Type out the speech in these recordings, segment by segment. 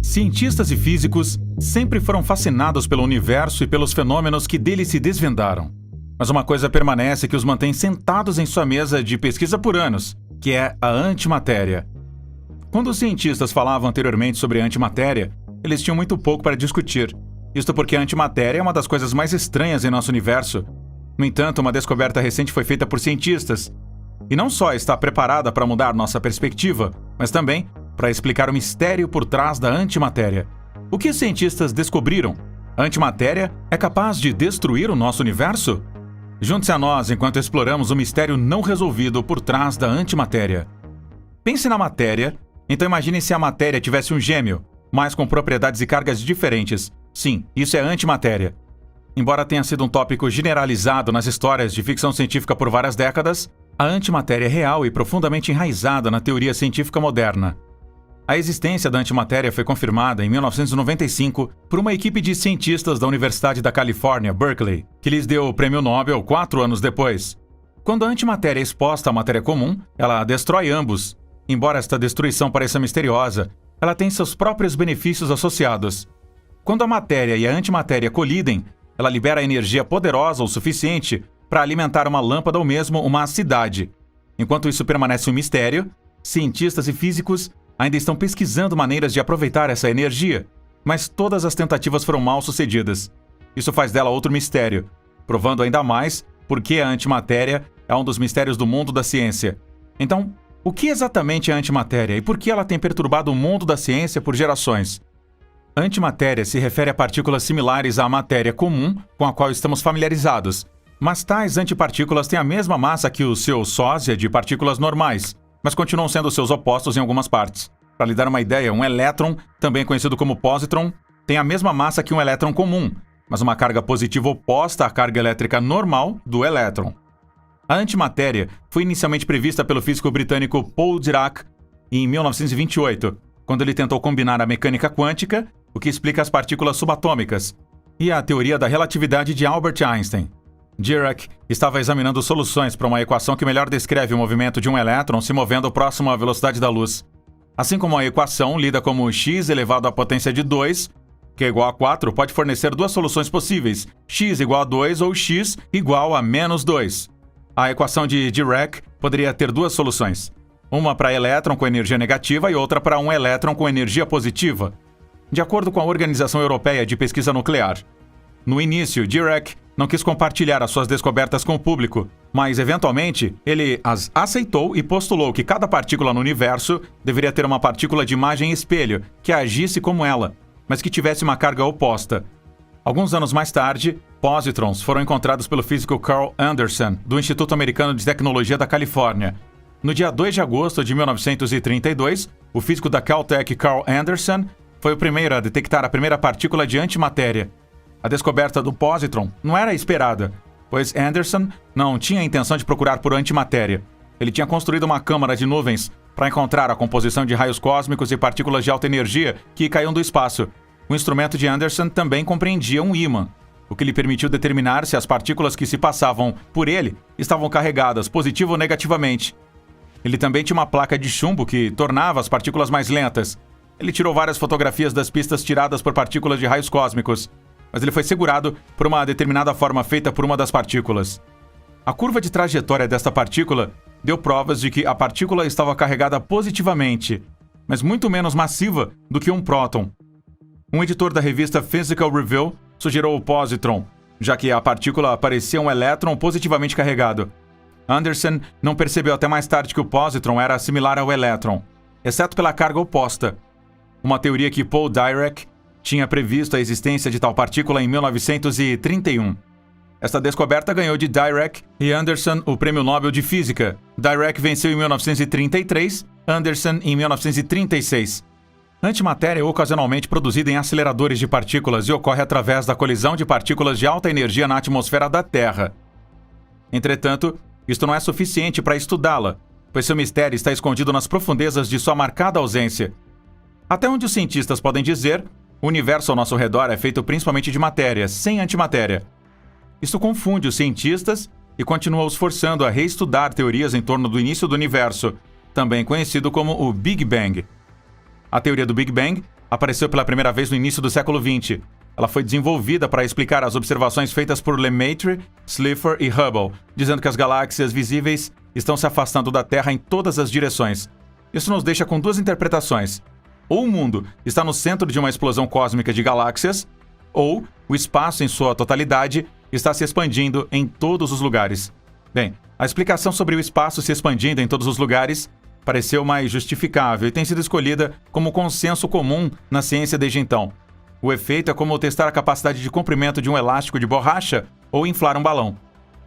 Cientistas e físicos sempre foram fascinados pelo universo e pelos fenômenos que dele se desvendaram. Mas uma coisa permanece que os mantém sentados em sua mesa de pesquisa por anos, que é a antimatéria. Quando os cientistas falavam anteriormente sobre a antimatéria, eles tinham muito pouco para discutir. Isto porque a antimatéria é uma das coisas mais estranhas em nosso universo. No entanto, uma descoberta recente foi feita por cientistas. E não só está preparada para mudar nossa perspectiva, mas também para explicar o mistério por trás da antimatéria. O que os cientistas descobriram? A antimatéria é capaz de destruir o nosso universo? Junte-se a nós enquanto exploramos o mistério não resolvido por trás da antimatéria. Pense na matéria, então imagine se a matéria tivesse um gêmeo, mas com propriedades e cargas diferentes. Sim, isso é antimatéria. Embora tenha sido um tópico generalizado nas histórias de ficção científica por várias décadas, a antimatéria é real e profundamente enraizada na teoria científica moderna. A existência da antimatéria foi confirmada em 1995 por uma equipe de cientistas da Universidade da Califórnia, Berkeley, que lhes deu o Prêmio Nobel 4 anos depois. Quando a antimatéria é exposta à matéria comum, ela destrói ambos. Embora esta destruição pareça misteriosa, ela tem seus próprios benefícios associados. Quando a matéria e a antimatéria colidem, ela libera energia poderosa o suficiente para alimentar uma lâmpada ou mesmo uma cidade. Enquanto isso permanece um mistério, cientistas e físicos ainda estão pesquisando maneiras de aproveitar essa energia, mas todas as tentativas foram mal sucedidas. Isso faz dela outro mistério, provando ainda mais por que a antimatéria é um dos mistérios do mundo da ciência. Então, o que exatamente é a antimatéria e por que ela tem perturbado o mundo da ciência por gerações? A antimatéria se refere a partículas similares à matéria comum com a qual estamos familiarizados, mas tais antipartículas têm a mesma massa que o seu sósia de partículas normais, mas continuam sendo seus opostos em algumas partes. Para lhe dar uma ideia, um elétron, também conhecido como pósitron, tem a mesma massa que um elétron comum, mas uma carga positiva oposta à carga elétrica normal do elétron. A antimatéria foi inicialmente prevista pelo físico britânico Paul Dirac em 1928, quando ele tentou combinar a mecânica quântica, o que explica as partículas subatômicas, e a teoria da relatividade de Albert Einstein. Dirac estava examinando soluções para uma equação que melhor descreve o movimento de um elétron se movendo próximo à velocidade da luz. Assim como a equação, lida como x elevado à potência de 2, que é igual a 4, pode fornecer duas soluções possíveis, x igual a 2 ou x igual a menos 2. A equação de Dirac poderia ter duas soluções, uma para elétron com energia negativa e outra para um elétron com energia positiva, de acordo com a Organização Europeia de Pesquisa Nuclear. No início, Dirac não quis compartilhar as suas descobertas com o público, mas, eventualmente, ele as aceitou e postulou que cada partícula no universo deveria ter uma partícula de imagem espelho que agisse como ela, mas que tivesse uma carga oposta. Alguns anos mais tarde, pósitrons foram encontrados pelo físico Carl Anderson, do Instituto Americano de Tecnologia da Califórnia. No dia 2 de agosto de 1932, o físico da Caltech Carl Anderson foi o primeiro a detectar a primeira partícula de antimatéria. A descoberta do pósitron não era esperada, pois Anderson não tinha a intenção de procurar por antimatéria. Ele tinha construído uma câmara de nuvens para encontrar a composição de raios cósmicos e partículas de alta energia que caíam do espaço. O instrumento de Anderson também compreendia um ímã, o que lhe permitiu determinar se as partículas que se passavam por ele estavam carregadas positivo ou negativamente. Ele também tinha uma placa de chumbo que tornava as partículas mais lentas. Ele tirou várias fotografias das pistas tiradas por partículas de raios cósmicos, mas ele foi segurado por uma determinada forma feita por uma das partículas. A curva de trajetória desta partícula deu provas de que a partícula estava carregada positivamente, mas muito menos massiva do que um próton. Um editor da revista Physical Review sugeriu o pósitron, já que a partícula parecia um elétron positivamente carregado. Anderson não percebeu até mais tarde que o pósitron era similar ao elétron, exceto pela carga oposta. Uma teoria que Paul Dirac tinha previsto a existência de tal partícula em 1931. Esta descoberta ganhou de Dirac e Anderson o Prêmio Nobel de Física. Dirac venceu em 1933, Anderson em 1936. Antimatéria é ocasionalmente produzida em aceleradores de partículas e ocorre através da colisão de partículas de alta energia na atmosfera da Terra. Entretanto, isto não é suficiente para estudá-la, pois seu mistério está escondido nas profundezas de sua marcada ausência. Até onde os cientistas podem dizer, o universo ao nosso redor é feito principalmente de matéria, sem antimatéria. Isso confunde os cientistas e continua os forçando a reestudar teorias em torno do início do universo, também conhecido como o Big Bang. A teoria do Big Bang apareceu pela primeira vez no início do século XX. Ela foi desenvolvida para explicar as observações feitas por Lemaitre, Slipher e Hubble, dizendo que as galáxias visíveis estão se afastando da Terra em todas as direções. Isso nos deixa com duas interpretações. Ou o mundo está no centro de uma explosão cósmica de galáxias, ou o espaço em sua totalidade está se expandindo em todos os lugares. Bem, a explicação sobre o espaço se expandindo em todos os lugares pareceu mais justificável e tem sido escolhida como consenso comum na ciência desde então. O efeito é como testar a capacidade de comprimento de um elástico de borracha ou inflar um balão.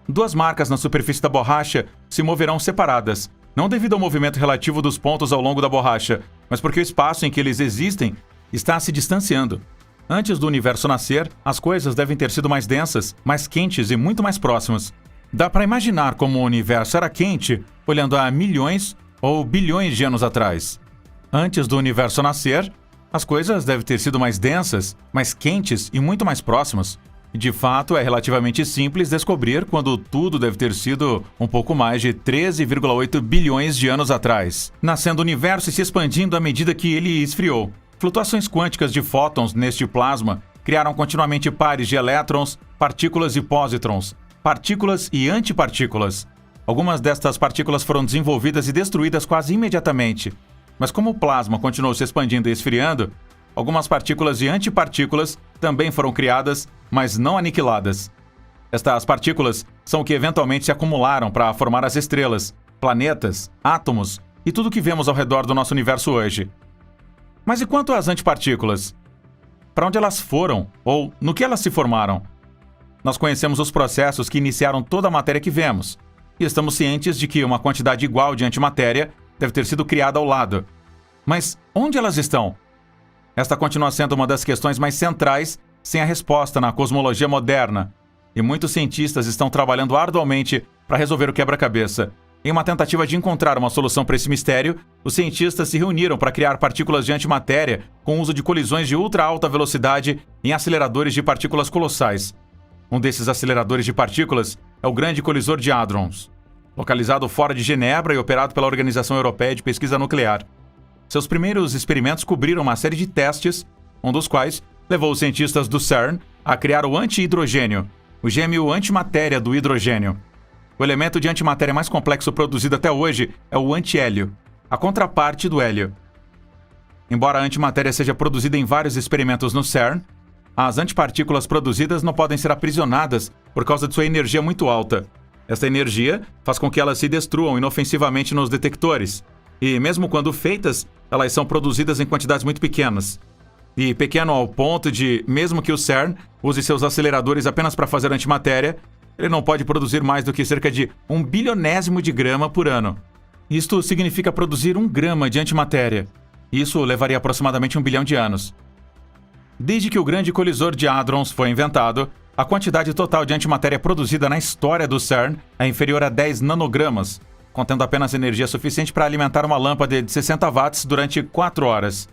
Duas marcas na superfície da borracha se moverão separadas, não devido ao movimento relativo dos pontos ao longo da borracha, mas porque o espaço em que eles existem está se distanciando. Antes do universo nascer, as coisas devem ter sido mais densas, mais quentes e muito mais próximas. Dá para imaginar como o universo era quente olhando a milhões ou bilhões de anos atrás. Antes do universo nascer, as coisas devem ter sido mais densas, mais quentes e muito mais próximas. De fato, é relativamente simples descobrir quando tudo deve ter sido um pouco mais de 13,8 bilhões de anos atrás, nascendo o universo e se expandindo à medida que ele esfriou. Flutuações quânticas de fótons neste plasma criaram continuamente pares de elétrons, partículas e pósitrons, partículas e antipartículas. Algumas destas partículas foram desenvolvidas e destruídas quase imediatamente. Mas como o plasma continuou se expandindo e esfriando, algumas partículas e antipartículas também foram criadas, mas não aniquiladas. Estas partículas são o que eventualmente se acumularam para formar as estrelas, planetas, átomos e tudo o que vemos ao redor do nosso universo hoje. Mas e quanto às antipartículas? Para onde elas foram? Ou no que elas se formaram? Nós conhecemos os processos que iniciaram toda a matéria que vemos, e estamos cientes de que uma quantidade igual de antimatéria deve ter sido criada ao lado. Mas onde elas estão? Esta continua sendo uma das questões mais centrais sem a resposta na cosmologia moderna, e muitos cientistas estão trabalhando arduamente para resolver o quebra-cabeça. Em uma tentativa de encontrar uma solução para esse mistério, os cientistas se reuniram para criar partículas de antimatéria com o uso de colisões de ultra alta velocidade em aceleradores de partículas colossais. Um desses aceleradores de partículas é o Grande Colisor de Hadrons, localizado fora de Genebra e operado pela Organização Europeia de Pesquisa Nuclear. Seus primeiros experimentos cobriram uma série de testes, um dos quais levou os cientistas do CERN a criar o anti-hidrogênio, o gêmeo antimatéria do hidrogênio. O elemento de antimatéria mais complexo produzido até hoje é o antihélio, a contraparte do hélio. Embora a antimatéria seja produzida em vários experimentos no CERN, as antipartículas produzidas não podem ser aprisionadas por causa de sua energia muito alta. Esta energia faz com que elas se destruam inofensivamente nos detectores, e mesmo quando feitas, elas são produzidas em quantidades muito pequenas. E pequeno ao ponto de, mesmo que o CERN use seus aceleradores apenas para fazer antimatéria, ele não pode produzir mais do que cerca de 1 bilionésimo de grama por ano. Isto significa produzir 1 grama de antimatéria. Isso levaria aproximadamente 1 bilhão de anos. Desde que o Grande Colisor de Hadrons foi inventado, a quantidade total de antimatéria produzida na história do CERN é inferior a 10 nanogramas, contendo apenas energia suficiente para alimentar uma lâmpada de 60 watts durante 4 horas.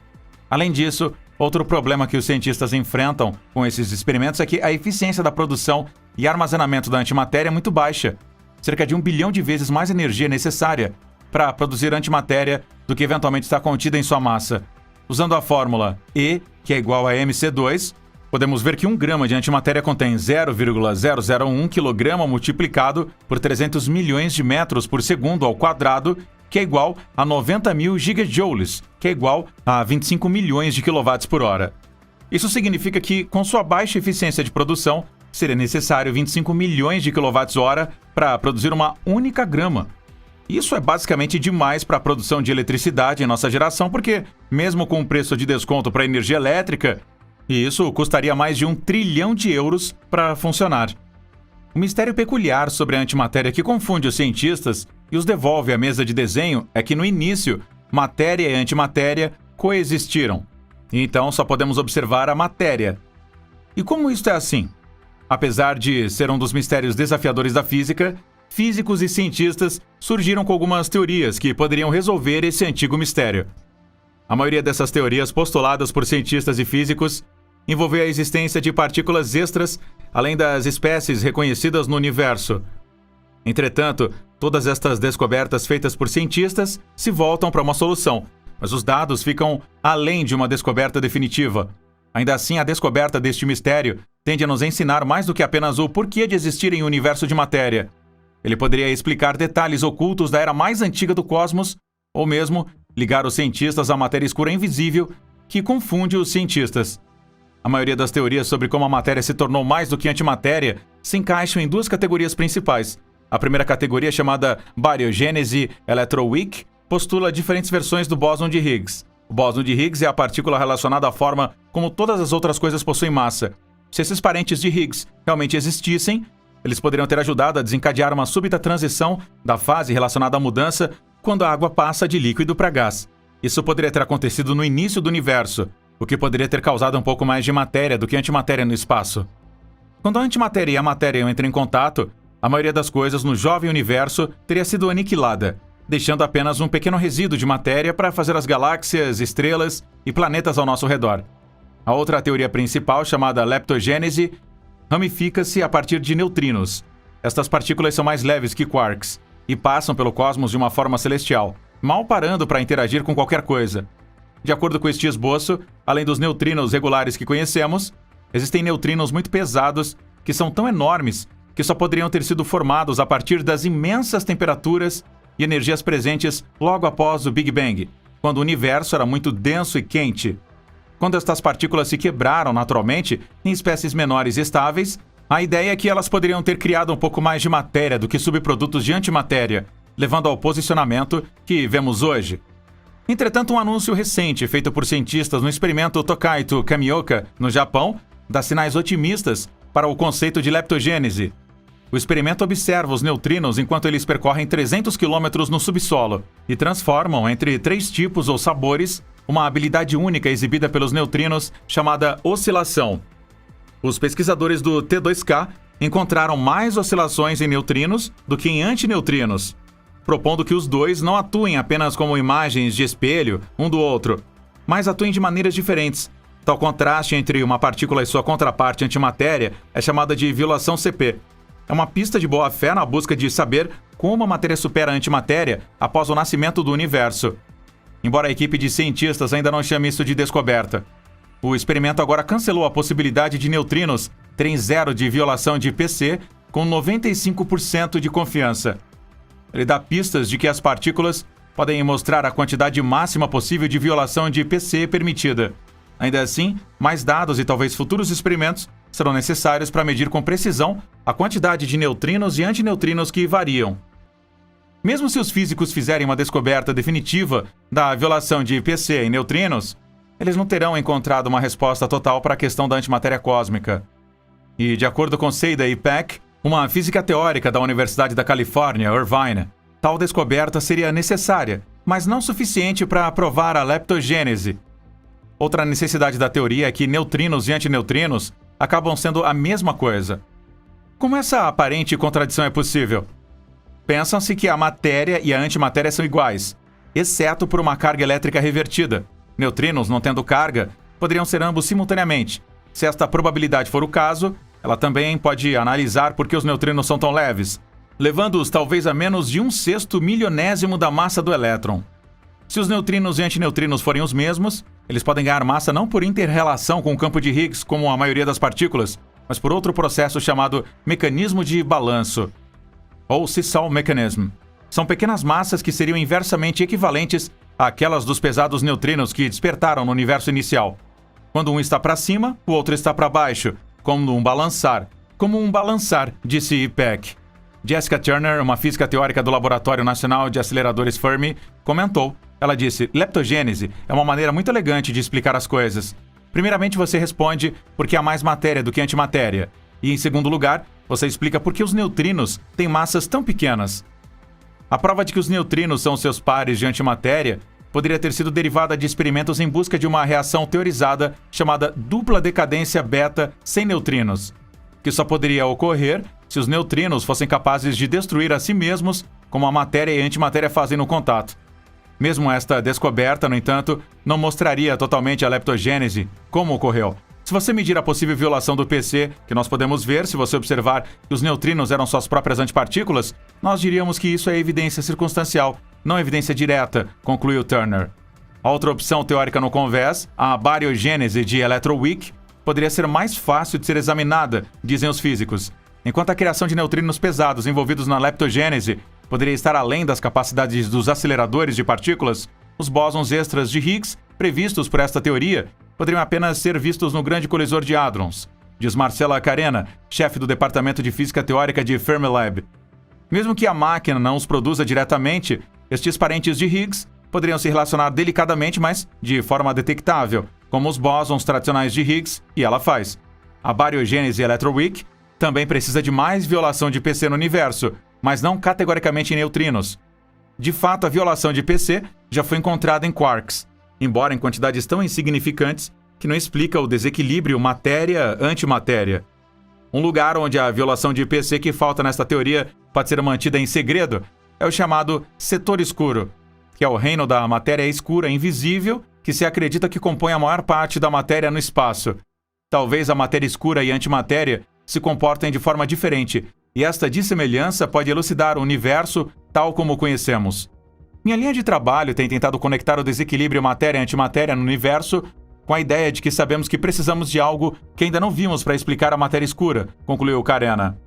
Além disso, outro problema que os cientistas enfrentam com esses experimentos é que a eficiência da produção e armazenamento da antimatéria é muito baixa, cerca de 1 bilhão de vezes mais energia necessária para produzir antimatéria do que eventualmente está contida em sua massa. Usando a fórmula E, que é igual a mc2, podemos ver que 1 grama de antimatéria contém 0,001 kg multiplicado por 300 milhões de metros por segundo ao quadrado, que é igual a 90 mil gigajoules, que é igual a 25 milhões de kW por hora. Isso significa que, com sua baixa eficiência de produção, seria necessário 25 milhões de kWh para produzir uma única grama. Isso é basicamente demais para a produção de eletricidade em nossa geração, porque, mesmo com o preço de desconto para a energia elétrica, isso custaria mais de 1 trilhão de euros para funcionar. O mistério peculiar sobre a antimatéria que confunde os cientistas e os devolve à mesa de desenho é que, no início, matéria e antimatéria coexistiram. Então, só podemos observar a matéria. E como isto é assim? Apesar de ser um dos mistérios desafiadores da física, físicos e cientistas surgiram com algumas teorias que poderiam resolver esse antigo mistério. A maioria dessas teorias postuladas por cientistas e físicos envolveu a existência de partículas extras, além das espécies reconhecidas no universo. Entretanto, todas estas descobertas feitas por cientistas se voltam para uma solução, mas os dados ficam além de uma descoberta definitiva. Ainda assim, a descoberta deste mistério tende a nos ensinar mais do que apenas o porquê de existir em um universo de matéria. Ele poderia explicar detalhes ocultos da era mais antiga do cosmos, ou mesmo ligar os cientistas à matéria escura invisível que confunde os cientistas. A maioria das teorias sobre como a matéria se tornou mais do que antimatéria se encaixam em duas categorias principais. A primeira categoria, chamada Baryogênese Electroweak, postula diferentes versões do bóson de Higgs. O bóson de Higgs é a partícula relacionada à forma como todas as outras coisas possuem massa. Se esses parentes de Higgs realmente existissem, eles poderiam ter ajudado a desencadear uma súbita transição da fase relacionada à mudança quando a água passa de líquido para gás. Isso poderia ter acontecido no início do universo, o que poderia ter causado um pouco mais de matéria do que antimatéria no espaço. Quando a antimatéria e a matéria entram em contato, a maioria das coisas no jovem universo teria sido aniquilada, deixando apenas um pequeno resíduo de matéria para fazer as galáxias, estrelas e planetas ao nosso redor. A outra teoria principal, chamada leptogênese, ramifica-se a partir de neutrinos. Estas partículas são mais leves que quarks e passam pelo cosmos de uma forma celestial, mal parando para interagir com qualquer coisa. De acordo com este esboço, além dos neutrinos regulares que conhecemos, existem neutrinos muito pesados que são tão enormes que só poderiam ter sido formados a partir das imensas temperaturas e energias presentes logo após o Big Bang, quando o universo era muito denso e quente. Quando estas partículas se quebraram naturalmente em espécies menores e estáveis, a ideia é que elas poderiam ter criado um pouco mais de matéria do que subprodutos de antimatéria, levando ao posicionamento que vemos hoje. Entretanto, um anúncio recente feito por cientistas no experimento Tokaido Kamioka, no Japão, dá sinais otimistas para o conceito de leptogênese. O experimento observa os neutrinos enquanto eles percorrem 300 km no subsolo e transformam entre 3 tipos ou sabores uma habilidade única exibida pelos neutrinos chamada oscilação. Os pesquisadores do T2K encontraram mais oscilações em neutrinos do que em antineutrinos, propondo que os dois não atuem apenas como imagens de espelho um do outro, mas atuem de maneiras diferentes. Tal contraste entre uma partícula e sua contraparte antimatéria é chamada de violação CP. É uma pista de boa-fé na busca de saber como a matéria supera a antimatéria após o nascimento do universo. Embora a equipe de cientistas ainda não chame isso de descoberta. O experimento agora cancelou a possibilidade de neutrinos terem zero de violação de PC com 95% de confiança. Ele dá pistas de que as partículas podem mostrar a quantidade máxima possível de violação de PC permitida. Ainda assim, mais dados e talvez futuros experimentos serão necessários para medir com precisão a quantidade de neutrinos e antineutrinos que variam. Mesmo se os físicos fizerem uma descoberta definitiva da violação de PC em neutrinos, eles não terão encontrado uma resposta total para a questão da antimatéria cósmica. E, de acordo com Seida e Peck, uma física teórica da Universidade da Califórnia, Irvine, tal descoberta seria necessária, mas não suficiente para provar a leptogênese. Outra necessidade da teoria é que neutrinos e antineutrinos acabam sendo a mesma coisa. Como essa aparente contradição é possível? Pensam-se que a matéria e a antimatéria são iguais, exceto por uma carga elétrica revertida. Neutrinos, não tendo carga, poderiam ser ambos simultaneamente. Se esta probabilidade for o caso, ela também pode analisar por que os neutrinos são tão leves, levando-os talvez a menos de 1/6 milionésimo da massa do elétron. Se os neutrinos e antineutrinos forem os mesmos, eles podem ganhar massa não por inter-relação com o campo de Higgs, como a maioria das partículas, mas por outro processo chamado mecanismo de balanço, ou Seesaw Mechanism. São pequenas massas que seriam inversamente equivalentes àquelas dos pesados neutrinos que despertaram no universo inicial. Quando um está para cima, o outro está para baixo, como um balançar, disse Peck. Jessica Turner, uma física teórica do Laboratório Nacional de Aceleradores Fermi, comentou. Ela disse: leptogênese é uma maneira muito elegante de explicar as coisas. Primeiramente, você responde por que há mais matéria do que antimatéria. E, em segundo lugar, você explica por que os neutrinos têm massas tão pequenas. A prova de que os neutrinos são seus pares de antimatéria poderia ter sido derivada de experimentos em busca de uma reação teorizada chamada dupla decadência beta sem neutrinos, que só poderia ocorrer se os neutrinos fossem capazes de destruir a si mesmos, como a matéria e a antimatéria fazem no contato. Mesmo esta descoberta, no entanto, não mostraria totalmente a leptogênese, como ocorreu. Se você medir a possível violação do PC, que nós podemos ver se você observar que os neutrinos eram suas próprias antipartículas, nós diríamos que isso é evidência circunstancial, não evidência direta, concluiu Turner. A outra opção teórica no convés, a bariogênese de Electroweak, poderia ser mais fácil de ser examinada, dizem os físicos, enquanto a criação de neutrinos pesados envolvidos na leptogênese poderia estar além das capacidades dos aceleradores de partículas. Os bósons extras de Higgs, previstos por esta teoria, poderiam apenas ser vistos no grande colisor de hadrons, diz Marcela Carena, chefe do Departamento de Física Teórica de Fermilab. Mesmo que a máquina não os produza diretamente, estes parentes de Higgs poderiam se relacionar delicadamente, mas de forma detectável, como os bósons tradicionais de Higgs, e ela faz. A bariogênese Electroweak também precisa de mais violação de PC no universo, mas não categoricamente em neutrinos. De fato, a violação de PC já foi encontrada em quarks, embora em quantidades tão insignificantes que não explica o desequilíbrio matéria-antimatéria. Um lugar onde a violação de PC que falta nesta teoria pode ser mantida em segredo é o chamado setor escuro, que é o reino da matéria escura invisível que se acredita que compõe a maior parte da matéria no espaço. Talvez a matéria escura e a antimatéria se comportem de forma diferente, e esta dissemelhança pode elucidar o universo tal como o conhecemos. Minha linha de trabalho tem tentado conectar o desequilíbrio matéria-antimatéria no universo com a ideia de que sabemos que precisamos de algo que ainda não vimos para explicar a matéria escura, concluiu Carena.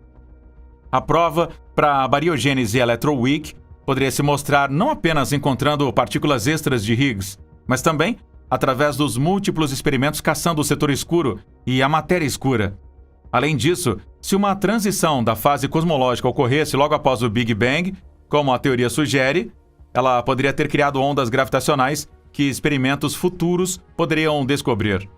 A prova para a bariogênese Electroweak poderia se mostrar não apenas encontrando partículas extras de Higgs, mas também através dos múltiplos experimentos caçando o setor escuro e a matéria escura. Além disso, se uma transição da fase cosmológica ocorresse logo após o Big Bang, como a teoria sugere, ela poderia ter criado ondas gravitacionais que experimentos futuros poderiam descobrir.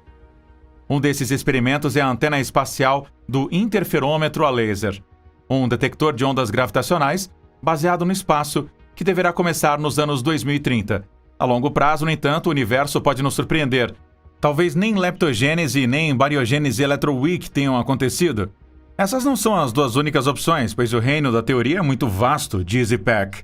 Um desses experimentos é a antena espacial do interferômetro a laser, um detector de ondas gravitacionais baseado no espaço, que deverá começar nos anos 2030. A longo prazo, no entanto, o universo pode nos surpreender. Talvez nem leptogênese nem bariogênese Electroweak tenham acontecido. Essas não são as duas únicas opções, pois o reino da teoria é muito vasto, diz Peck.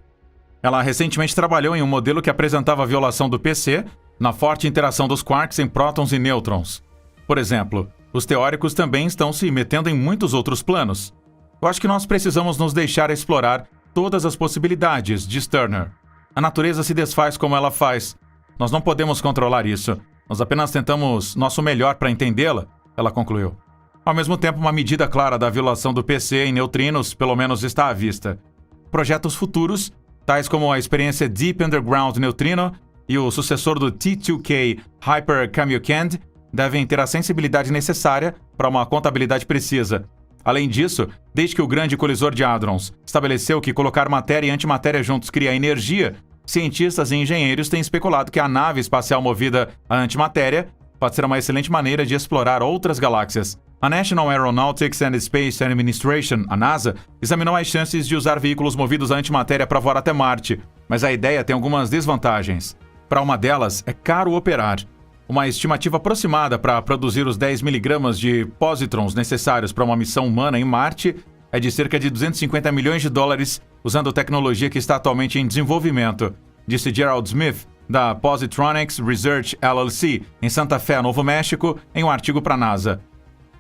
Ela recentemente trabalhou em um modelo que apresentava a violação do PC na forte interação dos quarks em prótons e nêutrons. Por exemplo, os teóricos também estão se metendo em muitos outros planos. Eu acho que nós precisamos nos deixar explorar todas as possibilidades, diz Turner. A natureza se desfaz como ela faz. Nós não podemos controlar isso. Nós apenas tentamos nosso melhor para entendê-la, ela concluiu. Ao mesmo tempo, uma medida clara da violação do PC em neutrinos, pelo menos, está à vista. Projetos futuros, tais como a experiência Deep Underground Neutrino e o sucessor do T2K Hyper Kamiokande, devem ter a sensibilidade necessária para uma contabilidade precisa. Além disso, desde que o grande colisor de hadrons estabeleceu que colocar matéria e antimatéria juntos cria energia, cientistas e engenheiros têm especulado que a nave espacial movida a antimatéria pode ser uma excelente maneira de explorar outras galáxias. A National Aeronautics and Space Administration, a NASA, examinou as chances de usar veículos movidos a antimatéria para voar até Marte, mas a ideia tem algumas desvantagens. Para uma delas, é caro operar. Uma estimativa aproximada para produzir os 10 miligramas de pósitrons necessários para uma missão humana em Marte é de cerca de 250 milhões de dólares, usando tecnologia que está atualmente em desenvolvimento, disse Gerald Smith, da Positronics Research LLC, em Santa Fé, Novo México, em um artigo para a NASA.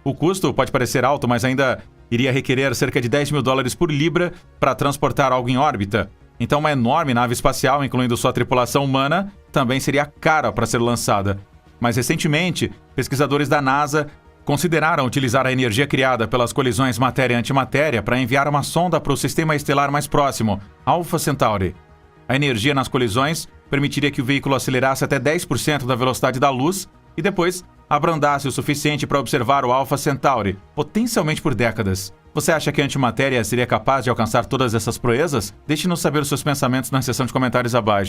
O custo pode parecer alto, mas ainda iria requerer cerca de 10 mil dólares por libra para transportar algo em órbita. Então uma enorme nave espacial, incluindo sua tripulação humana, também seria cara para ser lançada. Mais recentemente, pesquisadores da NASA consideraram utilizar a energia criada pelas colisões matéria-antimatéria para enviar uma sonda para o sistema estelar mais próximo, Alpha Centauri. A energia nas colisões permitiria que o veículo acelerasse até 10% da velocidade da luz e depois abrandasse o suficiente para observar o Alpha Centauri, potencialmente por décadas. Você acha que a antimatéria seria capaz de alcançar todas essas proezas? Deixe-nos saber os seus pensamentos na seção de comentários abaixo.